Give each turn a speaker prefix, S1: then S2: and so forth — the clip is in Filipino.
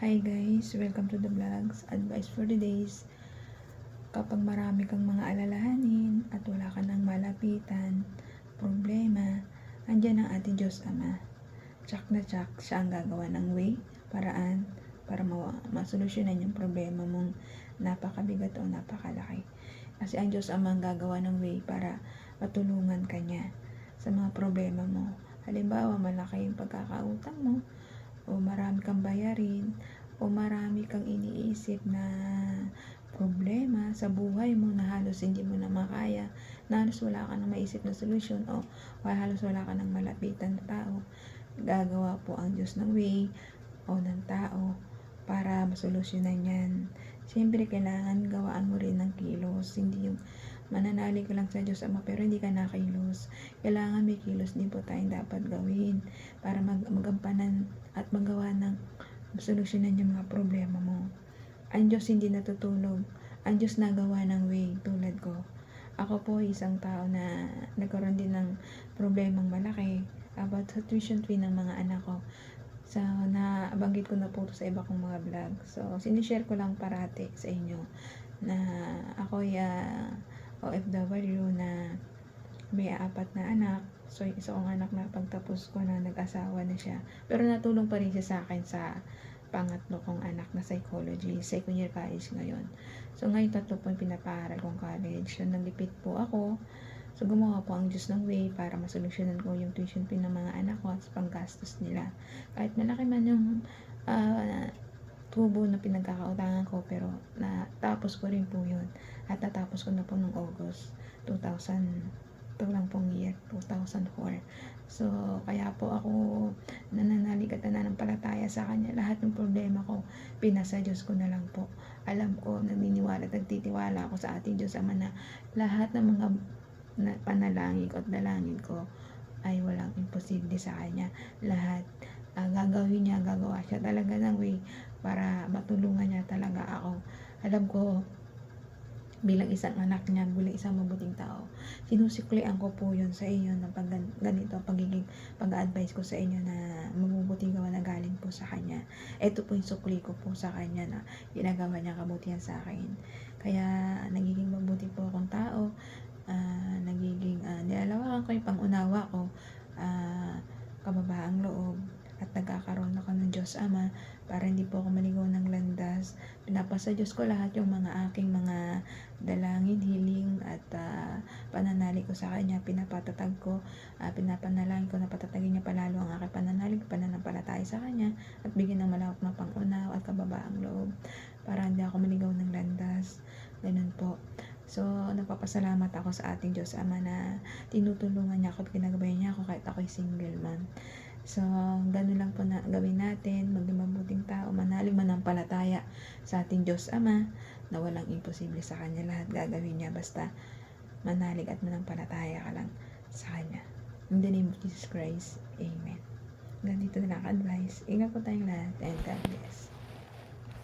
S1: Hi guys, welcome to the vlogs. Advice for the days. Kapag marami kang mga alalahanin at wala ka nang malapitan, problema, andyan ang ating Diyos Ama. Tsak na tsak, siya ang gagawa ng way, paraan, para masolusyonan yung problema mong napakabigat o napakalaki. Kasi ang Diyos Ama ang gagawa ng way para matulungan ka niya sa mga problema mo. Halimbawa, malaki yung pagkakautang mo, o marami kang bayarin, o marami kang iniisip na problema sa buhay mo na halos hindi mo na makaya, na halos wala ka nang maisip na solusyon, o halos wala ka nang malapitan na tao, gagawa po ang Diyos ng way o ng tao para masolusyonan yan. Siyempre, kailangan gawaan mo rin ng kilos, hindi yung mananalig ka lang sa Diyos Ama pero hindi ka nakilos. Kailangan may kilos din po tayong dapat gawin para magampanan at magawa ng solusyonan yung mga problema mo. Ang Diyos hindi natutulog. Ang Diyos nagawa ng way tulad ko. Ako po isang tao na nagkaroon din ng problemang malaki about sa tuition fee ng mga anak ko. So, nabanggit ko na po ito sa iba kong mga vlog. So, sinishare ko lang parati sa inyo na ako OFW na may 4 na anak. So, yung isa kong anak na pagtapos ko na nag-asawa na siya. Pero natulong pa rin siya sa akin sa pangatlo kong anak na psychology. Second year college ngayon. So, ngayon 3 po yung pinapaaral kong college. So, nagipit po ako. So, gumawa po ang Diyos ng way para masolusyonan ko yung tuition fee ng mga anak ko at panggastos nila. Kahit malaki man yung tubo na pinagkakautangan ko, pero natapos ko rin po yun. At natapos ko na po noong August 2000. Ito lang pong year, 2004. So, kaya po ako nananalig at nananampalataya sa Kanya. Lahat ng problema ko, pinasa Diyos ko na lang po. Alam ko, naniniwala at nagtitiwala ako sa ating Diyos Ama na lahat ng mga panalangin ko at dalangin ko ay walang imposible sa Kanya. Lahat gagawin niya, gagawa siya talaga ng way para matulungan niya talaga ako. Alam ko, bilang isang anak niya, bilang isang mabuting tao, sinusiklian ko po yun sa inyo na ganito pagiging pag-advise ko sa inyo na mabubuting gawa na galing po sa Kanya. Ito po yung sukli ko po sa Kanya na ginagawa niya kabutihan sa akin. Kaya nagiging mabuti po akong tao, nagiging nilalawakan ko yung pangunawa ko, kababaang loob, at nagkakaroon ako ng Diyos Ama para hindi po ako maligaw ng landas. Pinapasa Diyos ko lahat yung mga aking mga dalangin, hiling at pananalig ko sa Kanya. Pinapatatag ko, pinapanalangin ko na patatagin niya palalo ang aking pananalig, pananampalataya sa Kanya, at bigyan ng malawak na pangunaw at kababaang loob para hindi ako maligaw ng landas. Ganun po. So, nagpapasalamat ako sa ating Diyos Ama na tinutulungan niya ako at ginagabayan niya ako kahit ako'y single mom. So, ganun lang po na gawin natin, maging mabuting tao, manalig manampalataya sa ating Diyos Ama na walang imposible sa Kanya. Lahat gagawin niya basta manalig at manampalataya ka lang sa Kanya. In the name of Jesus Christ, Amen. Ganito na lang advice. Ingat po tayong lahat and God bless.